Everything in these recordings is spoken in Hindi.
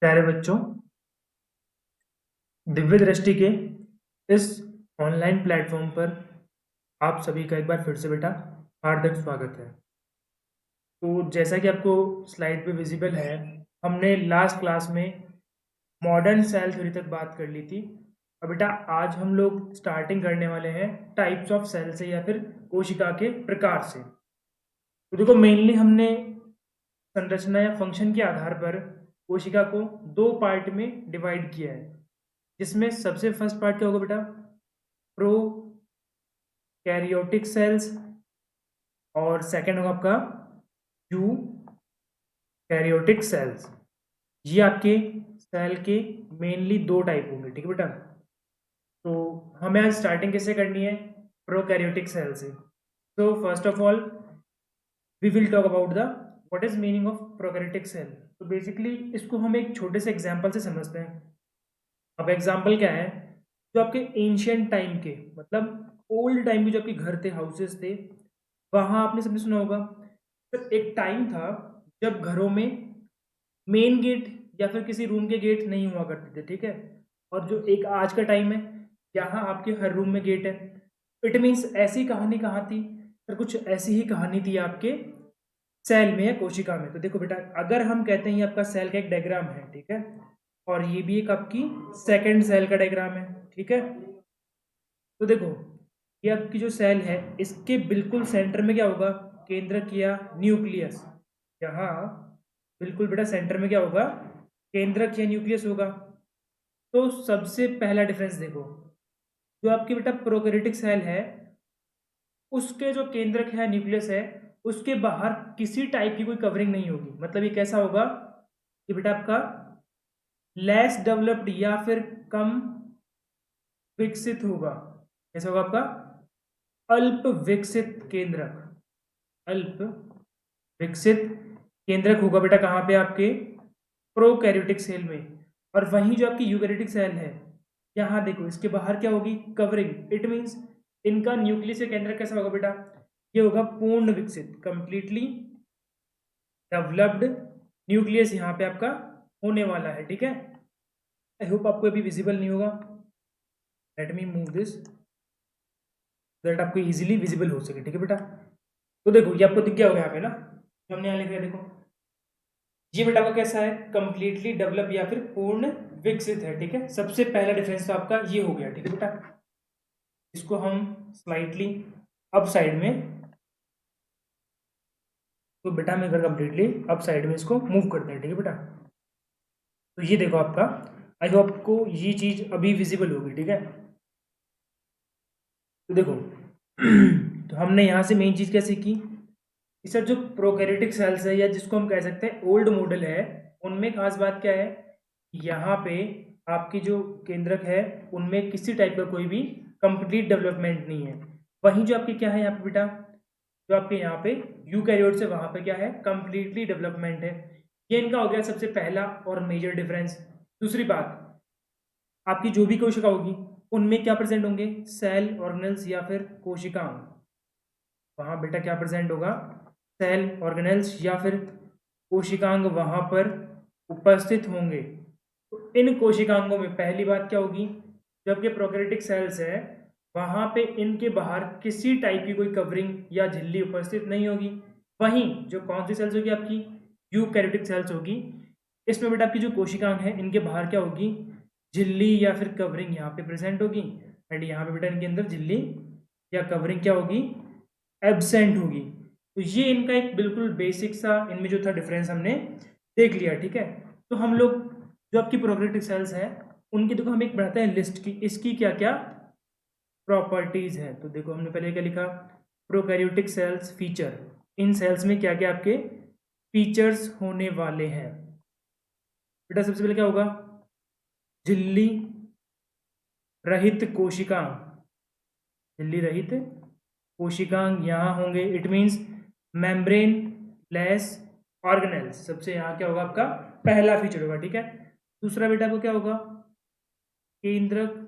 प्यारे बच्चों, दिव्य दृष्टि के इस ऑनलाइन प्लेटफॉर्म पर आप सभी का एक बार फिर से बेटा हार्दिक स्वागत है। तो जैसा कि आपको स्लाइड पे विजिबल है, हमने लास्ट क्लास में मॉडर्न सेल थ्योरी तक बात कर ली थी। और बेटा आज हम लोग स्टार्टिंग करने वाले हैं टाइप्स ऑफ सेल से या फिर कोशिका के प्रकार से। तो देखो, मेनली हमने संरचना या फंक्शन के आधार पर कोशिका को दो पार्ट में डिवाइड किया है, जिसमें सबसे फर्स्ट पार्ट क्या होगा बेटा? प्रो कैरियोटिक सेल्स, और सेकंड होगा आपका यू कैरियोटिक सेल्स। ये आपके सेल के मेनली दो टाइप होंगे, ठीक है बेटा। तो हमें आज स्टार्टिंग कैसे करनी है? प्रोकैरियोटिक सेल से। तो first of all we will talk about the what is meaning of prokaryotic cell. तो बेसिकली इसको हम एक छोटे से एग्जांपल से समझते हैं। अब एग्जांपल क्या है? जो आपके एंशियंट टाइम के, मतलब ओल्ड टाइम के जो आपके घर थे, हाउसेस थे, वहां आपने सबने सुना होगा। तो एक टाइम था जब घरों में मेन गेट या फिर किसी रूम के गेट नहीं हुआ करते थे, ठीक है। और जो एक आज का टाइम है, यहाँ आपके हर रूम में गेट है। इट मीन्स ऐसी कहानी कहाँ थी? फिर कुछ ऐसी ही कहानी थी आपके सेल में या कोशिका में। तो देखो बेटा, अगर हम कहते हैं ये आपका सेल का एक डायग्राम है, ठीक है, और ये भी एक आपकी सेकंड सेल का डायग्राम है, ठीक है। तो देखो, ये आपकी जो सेल है, इसके बिल्कुल सेंटर में क्या होगा? केंद्रक या न्यूक्लियस। यहाँ बिल्कुल बेटा सेंटर में क्या होगा? केंद्रक या न्यूक्लियस होगा। तो सबसे पहला डिफरेंस देखो, जो आपकी बेटा प्रोकैरियोटिक सेल है, उसके जो केंद्रक है, न्यूक्लियस है, उसके बाहर किसी टाइप की कोई कवरिंग नहीं होगी। मतलब ये कैसा होगा कि बेटा आपका लेस डेवलप्ड या फिर कम विकसित होगा। कैसा होगा आपका? अल्प विकसित केंद्रक। अल्प विकसित केंद्रक होगा बेटा कहाँ पे? आपके प्रोकैरियोटिक सेल में। और वहीं जो आपकी यूकैरियोटिक सेल है, यहाँ देखो, इसके बाहर क्या होगी? कवरिंग। इट मीन्स इनका न्यूक्लियस या केंद्रक कैसा होगा बेटा? ये होगा पूर्ण विकसित, कंप्लीटली डेवलप्ड न्यूक्लियस यहाँ पे आपका होने वाला है, ठीक है। आई होप आपको अभी विजिबल नहीं होगा। Let me move this that आपको इजीली विजिबल हो सके, ठीक है बेटा। तो देखो, ये आपको दिख गया होगा यहाँ पे ना, जो हमने यहाँ लिखा है, देखो ये बेटा आपका कैसा है? कंप्लीटली डेवलप या फिर पूर्ण विकसित है, ठीक है। सबसे पहला डिफरेंस तो आपका ये हो गया, ठीक है बेटा। इसको हम स्लाइटली अप साइड में, तो बेटा हम अगर कंप्लीटली अप साइड में इसको मूव करते हैं, ठीक है बेटा। तो ये देखो आपका, आई होप आपको ये चीज अभी विजिबल होगी, ठीक है। तो देखो तो हमने यहाँ से मेन चीज क्या सीखी कि सर जो प्रोकैरियोटिक सेल्स है, या जिसको हम कह सकते हैं ओल्ड मॉडल है, उनमें खास बात क्या है? यहाँ पे आपकी जो केंद्रक है, उनमें किसी टाइप का कोई भी कंप्लीट डेवलपमेंट नहीं है। वहीं जो आपके क्या है यहाँ पे बेटा, जो आपके यहाँ पे यूकैरियोट से वहां पे क्या है? कंप्लीटली डेवलपमेंट है। ये इनका हो गया सबसे पहला और मेजर डिफरेंस। दूसरी बात, आपकी जो भी कोशिका होगी, उनमें क्या प्रेजेंट होंगे? सेल ऑर्गेनेल्स या फिर कोशिकांग। वहां बेटा क्या प्रेजेंट होगा? सेल ऑर्गेनेल्स या फिर कोशिकांग वहां पर उपस्थित होंगे। तो इन कोशिकांगों में पहली बात क्या होगी? जो आपके प्रोकैरियोटिक सेल्स है, वहां पे इनके बाहर किसी टाइप की कोई कवरिंग या झिल्ली उपस्थित नहीं होगी। वहीं जो कौन सी सेल्स होगी? आपकी यूकैरियोटिक सेल्स होगी। इसमें बेटा आपकी जो कोशिकांग है, इनके बाहर क्या होगी? झिल्ली या फिर कवरिंग यहाँ पे प्रेजेंट होगी। एंड यहाँ पे बेटा इनके अंदर झिल्ली या कवरिंग क्या होगी? एब्सेंट होगी। तो ये इनका एक बिल्कुल बेसिक सा इनमें जो था डिफरेंस हमने देख लिया, ठीक है। तो हम लोग जो आपकी प्रोकैरियोटिक सेल्स है, उनकी देखो हम एक बनाते हैं लिस्ट की, इसकी क्या क्या प्रॉपर्टीज है। तो देखो हमने पहले क्या लिखा? Prokaryotic cells feature. इन सेल्स में क्या क्या आपके फीचर्स होने वाले हैं बेटा? सबसे पहले क्या होगा? झिल्ली रहित कोशिकांग। झिल्ली रहित कोशिकांग यहाँ होंगे। It means membrane less organelles. सबसे यहाँ क्या होगा? आपका पहला फीचर होगा, ठीक है। दूसरा बेटा को क्या होगा? केंद्रक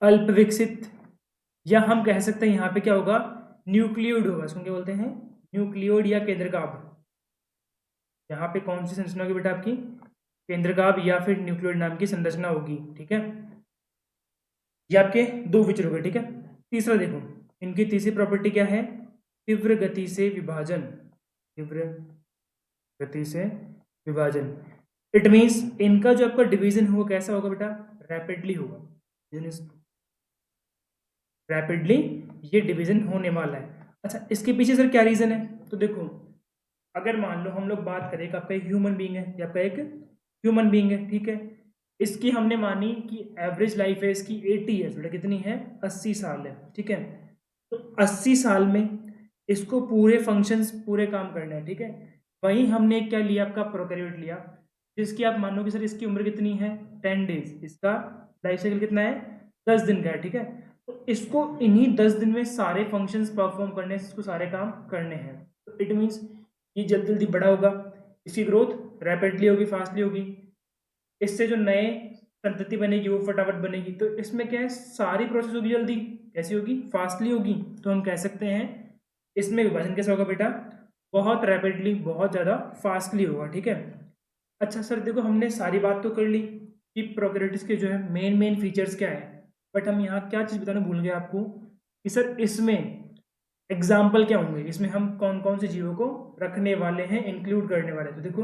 अल्प विकसित, या हम कह सकते हैं यहाँ पे क्या होगा? न्यूक्लियोइड होगा। इसको क्या बोलते हैं? न्यूक्लियोइड या केंद्रकाभ। यहाँ पे कौन सी संरचना होगी बेटा आपकी, केंद्रगाभ या फिर न्यूक्लियोइड नाम की संरचना होगी, ठीक है। ये आपके दो फीचर हो गए, ठीक है। तीसरा देखो, इनकी तीसरी प्रॉपर्टी क्या है, तीव्र गति से विभाजन, तीव्र गति से विभाजन। इट मीन्स इनका जो आपका डिवीजन होगा कैसा होगा बेटा, रैपिडली होगा, रैपिडली ये डिवीजन होने वाला है। अच्छा, इसके पीछे सर क्या रीजन है, तो देखो अगर मान लो हम लोग बात करें कि आपका एक ह्यूमन बीइंग है, या आपका एक ह्यूमन बीइंग है, ठीक है। इसकी हमने मानी कि एवरेज लाइफ है इसकी 80 ईयर्स, बेटा कितनी है, 80 साल है, ठीक है। तो 80 साल में इसको पूरे फंक्शंस पूरे काम करने हैं, ठीक है। वहीं हमने क्या लिया, आपका प्रोकैरियोट लिया, जिसकी आप मान लो कि सर इसकी उम्र कितनी है, 10 डेज, इसका लाइफ साइकिल कितना है, 10 दिन का है, ठीक है। तो इसको इन्हीं 10 दिन में सारे फंक्शंस परफॉर्म करने, इसको सारे काम करने हैं। तो इट मीन्स ये जल्दी जल्दी बड़ा होगा, इसकी ग्रोथ रैपिडली होगी, फास्टली होगी, इससे जो नए संतति बनेगी वो फटाफट बनेगी। तो इसमें क्या है, सारी प्रोसेस होगी जल्दी, कैसी होगी, फास्टली होगी। तो हम कह सकते हैं इसमें विभाजन कैसा होगा बेटा, बहुत रैपिडली, बहुत ज़्यादा फास्टली होगा, ठीक है। अच्छा सर देखो, हमने सारी बात तो कर ली कि प्रोकैरियोट्स के जो है मेन मेन फीचर्स क्या है, बट हम यहाँ क्या चीज़ बताना भूल गए आपको कि सर इसमें एग्जाम्पल क्या होंगे, इसमें हम कौन कौन से जीवों को रखने वाले हैं, इंक्लूड करने वाले हैं। तो देखो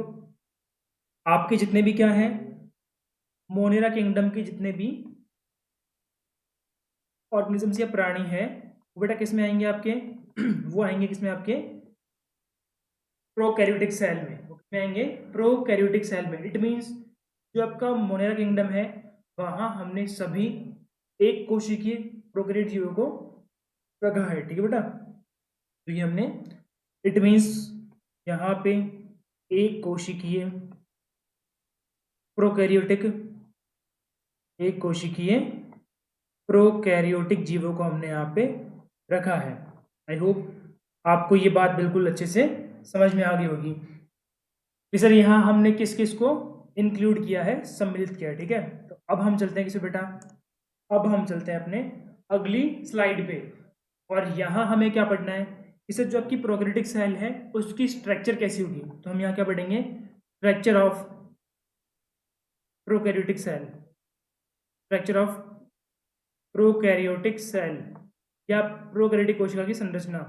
आपके जितने भी क्या हैं, मोनेरा किंगडम के जितने भी ऑर्गेनिजम्स या प्राणी है, वो बेटा किस में आएंगे आपके वो आएंगे किसमें, आपके प्रोकैरियोटिक सेल में। वो किसमें आएंगे, प्रोकैरियोटिक सेल में। इट मीन्स जो आपका मोनेरा किंगडम है, वहां हमने सभी एक कोशिकीय प्रोकैरियोट जीवों को रखा है, ठीक है बेटा। तो ये हमने, इट मीन्स यहाँ पे एक कोशिकीय प्रोकैरियोटिक, एक कोशिकीय प्रोकैरियोटिक जीवों को हमने यहाँ पे रखा है। आई होप आपको ये बात बिल्कुल अच्छे से समझ में आ गई होगी कि सर यहाँ हमने किस किस को इंक्लूड किया है, सम्मिलित किया है, ठीक है। तो अब हम चलते हैं किसे बेटा, अब हम चलते हैं अपने अगली स्लाइड पे, और यहाँ हमें क्या पढ़ना है, इसे जो आपकी प्रोकैरियोटिक सेल है उसकी स्ट्रक्चर कैसी होगी। तो हम यहाँ क्या पढ़ेंगे, structure of prokaryotic cell, structure of prokaryotic cell या प्रोकैरियोटिक कोशिका की संरचना।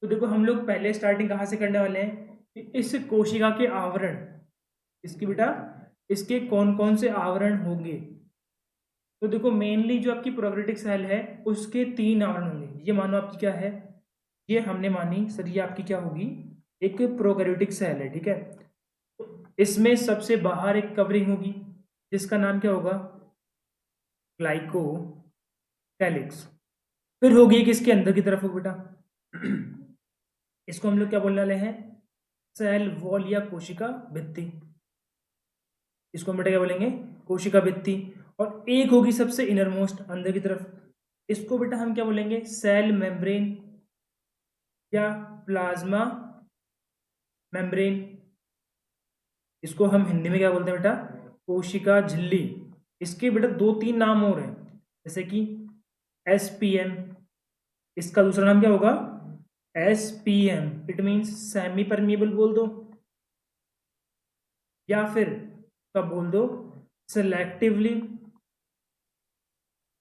तो देखो हम लोग पहले स्टार्टिंग कहाँ से करने वाले हैं कि इस कोशिका के आवरण, इसकी बेटा इसके कौन कौन से आवरण होंगे। तो देखो मेनली जो आपकी प्रोकैरियोटिक सेल है उसके 3 आवरण होंगे। ये मानो आपकी क्या है, ये हमने मानी सर ये आपकी क्या होगी, एक प्रोकैरियोटिक सेल है, ठीक है। तो इसमें सबसे बाहर एक कवरिंग होगी जिसका नाम क्या होगा, ग्लाइको कैलिक्स। फिर होगी किसके अंदर की तरफ हो बेटा इसको हम लोग क्या बोलने वाले हैं, सेल वॉल या कोशिका भित्ति। इसको हम बेटा क्या बोलेंगे, कोशिका भित्ति। और एक होगी सबसे इनरमोस्ट अंदर की तरफ, इसको बेटा हम क्या बोलेंगे, सेल मेम्ब्रेन या प्लाज्मा मेम्ब्रेन। इसको हम हिंदी में क्या बोलते हैं बेटा, कोशिका झिल्ली। इसके बेटा 2-3 नाम और हैं, जैसे कि SPM, इसका दूसरा नाम क्या होगा, SPM, it means semi permeable बोल दो, या फिर कब बोल दो, selectively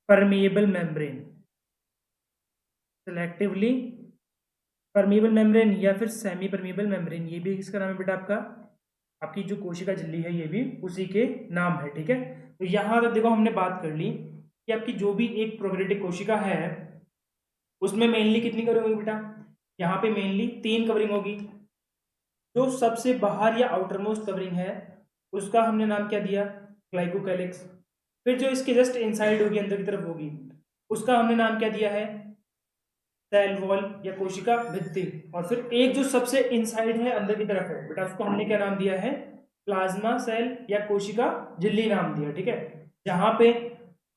permeable membrane, selectively permeable membrane या फिर सेमी परमिएबल मेम्ब्रेन। ये भी इसका नाम है बेटा आपका, आपकी जो कोशिका झिल्ली है ये भी उसी के नाम है, ठीक है। तो यहाँ तक देखो हमने बात कर ली कि आपकी जो भी एक प्रोकैरियोटिक कोशिका है उसमें मेनली कितनी कवरिंग होगी बेटा, यहाँ पे मेनली 3 कवरिंग होगी। जो सबसे बाहर या आउटरमोस्ट कवरिंग है उसका हमने नाम क्या दिया, ग्लाइकोकैलिक्स। फिर जो इसके जस्ट इनसाइड होगी, अंदर की तरफ होगी, उसका हमने नाम क्या दिया है, सेल वॉल या कोशिका भित्ति। और फिर एक जो सबसे इनसाइड है, अंदर की तरफ है बेटा, उसको हमने क्या नाम दिया है, प्लाज्मा सेल या कोशिका झिल्ली नाम दिया, ठीक है। जहां पे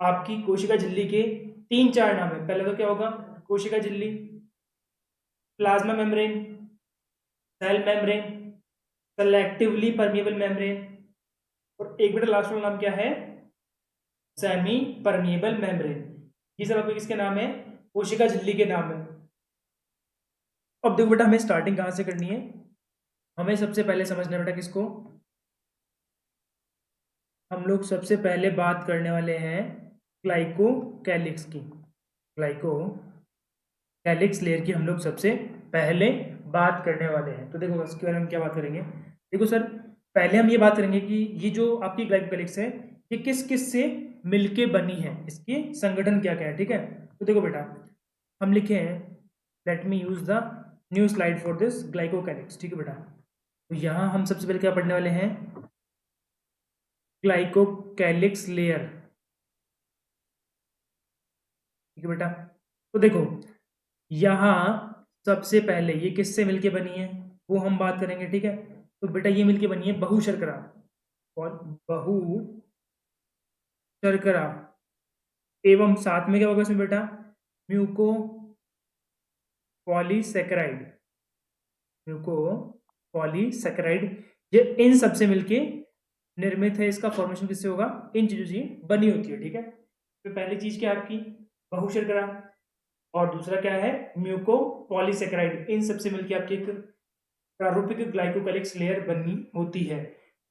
आपकी कोशिका झिल्ली के 3-4 नाम है। पहले तो क्या होगा, कोशिका झिल्ली, plasma membrane, cell membrane, selectively permeable membrane, और एक बेटा लास्ट वाला नाम क्या है, सेमी परमिएबल मेम्ब्रेन। ये सब आपके किसके नाम है, कोशिका झिल्ली के नाम है। अब देखो बेटा हमें स्टार्टिंग कहाँ से करनी है, हमें सबसे पहले समझना है बेटा किसको, हम लोग सबसे पहले बात करने वाले हैं ग्लाइकोकैलिक्स की। ग्लाइकोकैलिक्स लेयर की हम लोग सबसे पहले बात करने वाले हैं। तो देखो इसके बारे में क्या बात करेंगे। देखो सर, पहले हम ये बात करेंगे कि ये जो आपकी ग्लाइकोकैलिक्स है ये किस किस से मिलके बनी है, इसके संगठन क्या क्या है, ठीक है। तो देखो बेटा, हम लिखे हैं let me use the new slide for this glycocalyx, ठीक है बेटा। तो यहाँ हम सबसे पहले क्या पढ़ने वाले हैं, ग्लाइकोकैलिक्स लेयर, ठीक है बेटा। तो देखो यहाँ सबसे पहले ये किससे मिलके बनी है वो हम बात करेंगे, ठीक है। तो बेटा ये मिलके बनी है बहु शर्करा, और बहु शर्करा एवं साथ में क्या होगा इसमें बेटा, म्यूको पॉलीसेकेराइड, म्यूको पॉलीसेकेराइड, ये इन सब से मिलके निर्मित है। इसका फॉर्मेशन किससे होगा, इन चीजों से बनी होती है, ठीक है। तो पहली चीज क्या है आपकी बहु शर्करा, और दूसरा क्या है म्यूको पॉलीसेकेराइड, इन सब से मिलके आपकी एक प्रारूपिक ग्लाइकोकैलिक्स लेयर बनी होती है।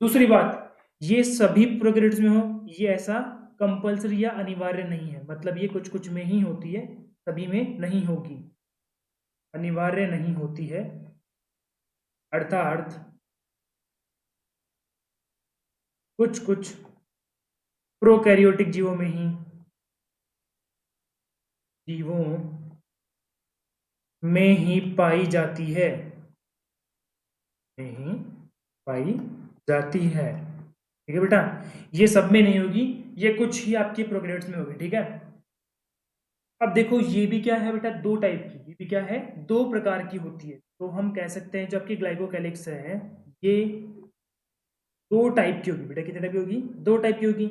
दूसरी बात, ये सभी प्रोकैरियोट्स में हो, ये ऐसा कंपल्सरी या अनिवार्य नहीं है, मतलब ये कुछ कुछ में ही होती है, सभी में नहीं होगी, अनिवार्य नहीं होती है। अर्थात कुछ कुछ प्रोकैरियोटिक जीवों में ही पाई जाती है, में ही पाई जाती है, ठीक है बेटा। ये सब में नहीं होगी, ये कुछ ही आपके प्रोकैरियोट्स में होगी, ठीक है। अब देखो ये भी क्या है बेटा, दो टाइप की, ये भी क्या है, दो प्रकार की होती है। तो हम कह सकते हैं जो आपकी ग्लाइकोकैलिक्स है ये दो टाइप की होगी बेटा। कितने टाइप की होगी, दो टाइप की होगी।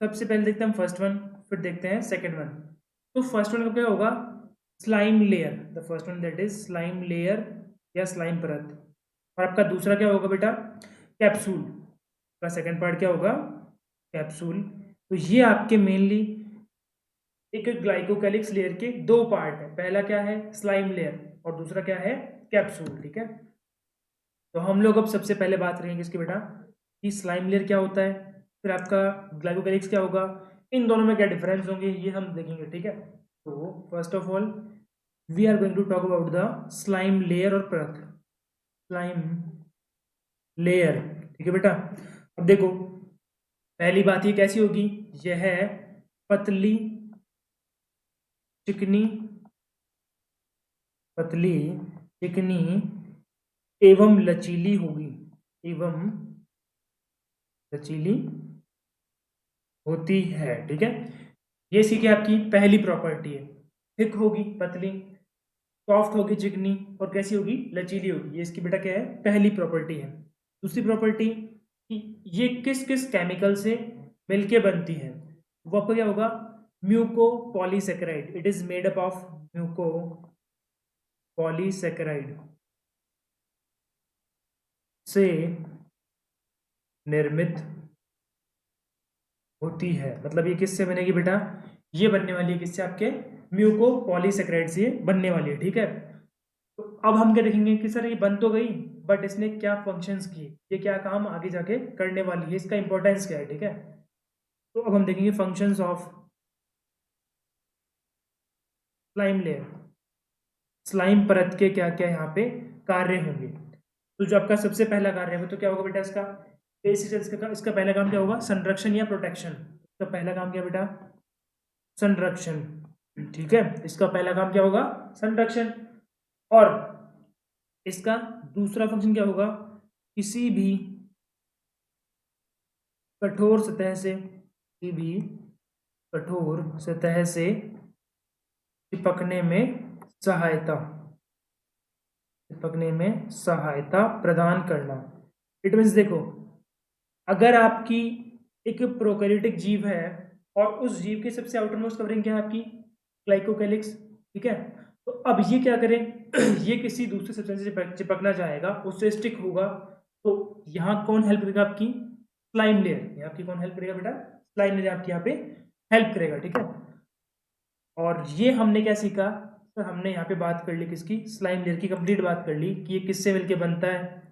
सबसे पहले देखते हैं हम फर्स्ट वन, फिर देखते हैं सेकंड वन। तो फर्स्ट वन का क्या होगा, slime layer, the first one that is slime layer या स्लाइम परत। और आपका दूसरा क्या होगा बेटा, कैप्सूल का सेकंड पार्ट क्या होगा, कैप्सूल। तो ये आपके मेनली एक ग्लाइकोकैलिक्स लेयर के दो पार्ट है, पहला क्या है स्लाइम लेयर और दूसरा क्या है कैप्सूल, ठीक है। तो हम लोग अब सबसे पहले बात करेंगे इसकी बेटा कि स्लाइम लेयर क्या होता है, फिर आपका ग्लाइकोकैलिक्स क्या होगा, इन दोनों में क्या डिफरेंस होंगे ये हम देखेंगे, ठीक है। तो first of all we are going to talk about the slime layer और परत, स्लाइम लेयर, ठीक है बेटा। अब देखो पहली बात ये कैसी होगी, यह है पतली चिकनी, पतली चिकनी एवं लचीली होगी, एवं लचीली होती है, ठीक है। ये सीखे आपकी पहली प्रॉपर्टी है, थिक होगी पतली, सॉफ्ट होगी चिकनी, और कैसी होगी लचीली होगी, ये इसकी बेटा क्या है पहली प्रॉपर्टी है। दूसरी प्रॉपर्टी कि ये किस किस केमिकल से मिलके बनती है, वो आपको क्या होगा, muco polysaccharide, it is made up of muco polysaccharide से निर्मित होती है। मतलब ये किससे बनेगी बेटा, ये बनने वाली है किससे, आपके म्यूको पॉलीसेकेराइड से बनने वाली है, ठीक है। तो अब हम क्या देखेंगे कि सर ये बन तो गई, बट इसने क्या फंक्शंस किए, ये क्या काम आगे जाके करने वाली है, इसका इंपॉर्टेंस क्या है, ठीक है। तो अब हम देखेंगे functions of slime layer, slime परत के क्या क्या यहाँ पे कार्य होंगे। तो जो आपका सबसे पहला कार्य है वो तो क्या होगा बेटा, इसका बेसिक इसका पहला काम क्या होगा, संरक्षण या प्रोटेक्शन। इसका पहला काम क्या बेटा, संरक्षण, ठीक है। इसका पहला काम क्या होगा, संरक्षण। और इसका दूसरा फंक्शन क्या होगा, किसी भी कठोर सतह से, किसी भी कठोर सतह से चिपकने में सहायता, चिपकने में सहायता प्रदान करना। इट मीन्स देखो, अगर आपकी एक प्रोकैरियोटिक जीव है और उस जीव के सबसे आउटर मोस्ट कवरिंग क्या है आपकी ग्लाइकोकैलिक्स, ठीक है। तो अब ये क्या करें ये किसी दूसरे सब्सटेंस से चिपकना चाहेगा, उससे स्टिक होगा, तो यहाँ कौन हेल्प करेगा, आपकी स्लाइम लेयर, यहाँ आपकी कौन हेल्प करेगा बेटा, स्लाइम लेयर आपकी यहाँ पे हेल्प करेगा, ठीक है। और ये हमने क्या सीखा सर, हमने यहाँ पे बात कर ली किसकी, स्लाइम लेयर की कंप्लीट बात कर ली कि ये किससे मिलके बनता है,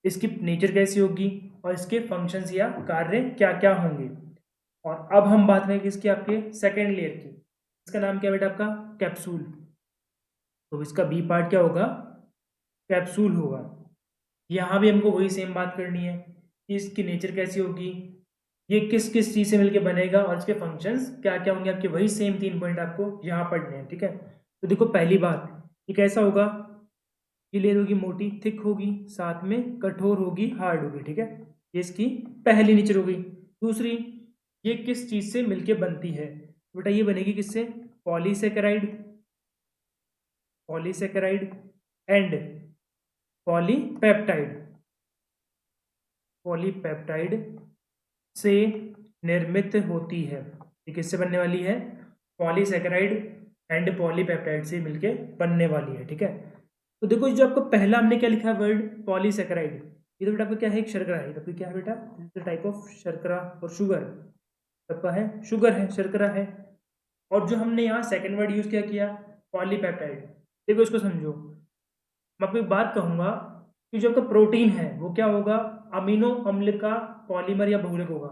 इसकी नेचर कैसी होगी और इसके फंक्शंस या कार्य क्या क्या होंगे। और अब हम बात करेंगे इसकी आपके सेकेंड लेयर की, इसका नाम क्या है बेटा आपका कैप्सूल। तो इसका बी पार्ट क्या होगा, कैप्सूल होगा। यहाँ भी हमको वही सेम बात करनी है कि इसकी नेचर कैसी होगी, ये किस किस चीज़ से मिलकर बनेगा और इसके फंक्शंस क्या क्या होंगे, आपके वही सेम 3 पॉइंट आपको यहाँ पढ़ने हैं। ठीक है, तो देखो पहली बात, ये कैसा होगा, ये लेयर होगी मोटी थिक होगी, साथ में कठोर होगी हार्ड होगी। ठीक है, ये इसकी पहली नेचर होगी। दूसरी, ये किस चीज़ से मिलके बनती है, बेटा ये बनेगी किससे, polysaccharide, polysaccharide and polypeptide, polypeptide से निर्मित होती है। ये किससे बनने वाली है, पॉलीसेकेराइड एंड पॉलीपेप्टाइड से मिलके बनने वाली है। ठीक है, तो देखो जो आपको पहला हमने क्या लिखा है वर्ड पॉलीसेकेराइड, ये तो बेटा आपका क्या है, एक शर्करा है। तो क्या है बेटा, टाइप ऑफ शर्करा और शुगर, सबका है शुगर है, शर्करा है। और जो हमने यहाँ सेकंड वर्ड यूज किया पॉलीपेप्टाइड, देखो इसको समझो। मैं आपको एक बात कहूँगा कि जो आपका प्रोटीन है वो क्या होगा, अमीनो अम्ल का पॉलीमर या बहुलक होगा।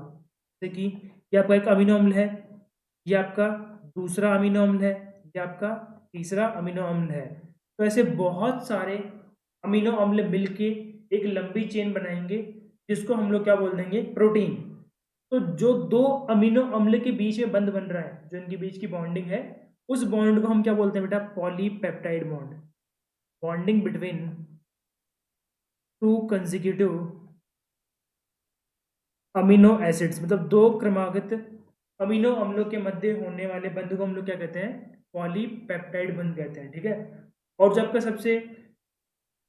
जैसे कि ये आपका एक अमीनो अम्ल है, ये आपका दूसरा अमीनो अम्ल है, ये आपका तीसरा अमीनो अम्ल है। तो ऐसे बहुत सारे अमीनो अम्ल मिलके एक लंबी चेन बनाएंगे जिसको हम लोग क्या बोल देंगे, प्रोटीन। तो जो दो अमीनो अम्ल के बीच में बंध बन रहा है, जो इनके बीच की बॉन्डिंग है, उस बॉन्ड को हम क्या बोलते हैं बेटा, polypeptide bond. Bonding between two consecutive amino acids, मतलब दो क्रमागत अमीनो अम्लों के मध्य होने वाले बंध को हम लोग क्या कहते हैं, पॉलीपेप्टाइड बंध कहते हैं। ठीक है, और जो आपका सबसे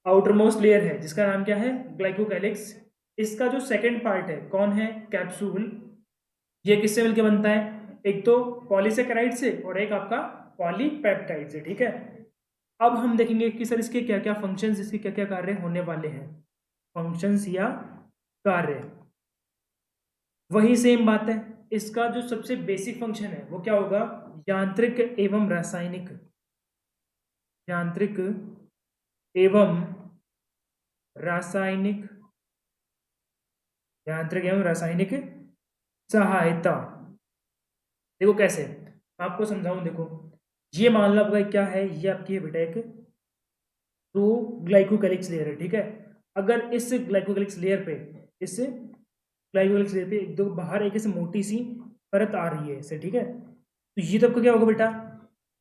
आउटर मोस्ट लेयर है जिसका नाम क्या है, ग्लाइकोकैलिक्स, इसका जो सेकंड पार्ट है कौन है, कैप्सूल, ये किससे मिलकर बनता है, एक तो पॉलीसेकेराइड से और एक आपका पॉलीपेप्टाइड से। ठीक है, अब हम देखेंगे कि सर इसके क्या क्या फंक्शंस, इसके क्या क्या कार्य होने वाले हैं, फंक्शंस या कार्य। वही सेम बात है, इसका जो सबसे बेसिक फंक्शन है वो क्या होगा, यांत्रिक एवं रासायनिक, यांत्रिक एवं रासायनिक, यांत्रिक एवं रासायनिक सहायता। देखो कैसे, मैं आपको समझाऊं। देखो ये मान लो आपका क्या है, ये आपकी है बेटा एक तो ग्लाइकोकैलिक्स लेयर है। ठीक है, अगर इस ग्लाइकोकैलिक्स लेयर पे, इस ग्लाइकोकैलिक्स लेयर पे एक दो बाहर एक ऐसे मोटी सी परत आ रही है इससे। ठीक है, तो ये तो आपका क्या होगा बेटा,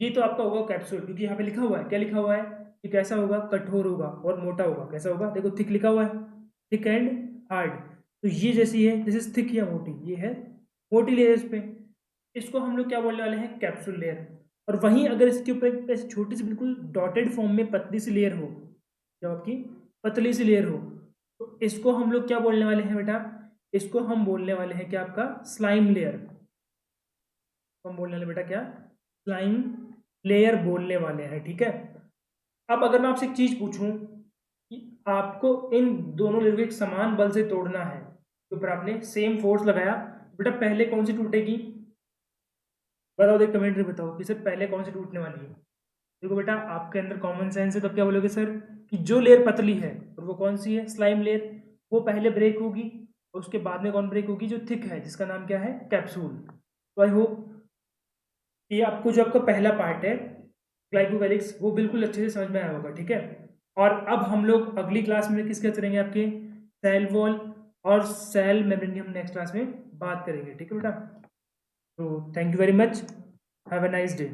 ये तो आपका होगा कैप्सूल, क्योंकि यहाँ पे लिखा हुआ है, क्या लिखा हुआ है, कि कैसा होगा, कठोर होगा और मोटा होगा। कैसा होगा, देखो थिक लिखा हुआ है, थिक एंड हार्ड। तो ये जैसी है, दिस इज थिक या मोटी, ये है मोटी लेयर। इस पे इसको हम लोग क्या बोलने वाले हैं, कैप्सूल लेयर। और वहीं अगर इसके ऊपर एक ऐसी छोटी सी बिल्कुल डॉटेड फॉर्म में पतली सी लेयर हो, जो आपकी पतली सी लेयर हो, तो इसको हम लोग क्या बोलने वाले हैं बेटा, इसको हम बोलने वाले हैं क्या, आपका स्लाइम लेयर। हम बोलने वाले बेटा क्या, स्लाइम लेयर बोलने वाले हैं। ठीक है, अब अगर मैं आपसे एक चीज पूछूं कि आपको इन दोनों लेयर को एक समान बल से तोड़ना है, तो फिर आपने सेम फोर्स लगाया, बेटा पहले कौन सी टूटेगी, बताओ, देख कमेंट में बताओ कि सर पहले कौन सी टूटने वाली है। देखो बेटा आपके अंदर कॉमन सेंस है, तो क्या बोलोगे सर, कि जो लेयर पतली है और वो कौन सी है, स्लाइम लेयर, वो पहले ब्रेक होगी और उसके बाद में कौन ब्रेक होगी, जो थिक है जिसका नाम क्या है, कैप्सूल। तो आई होप ये आपको जो आपका पहला पार्ट है ग्लाइकोकैलिक्स वो बिल्कुल अच्छे से समझ में आया होगा। ठीक है, और अब हम लोग अगली क्लास में किसके करेंगे, आपके सेल वॉल और सेल मेम्ब्रेन की हम नेक्स्ट क्लास में बात करेंगे। ठीक है बेटा, तो thank you very much, have a nice day.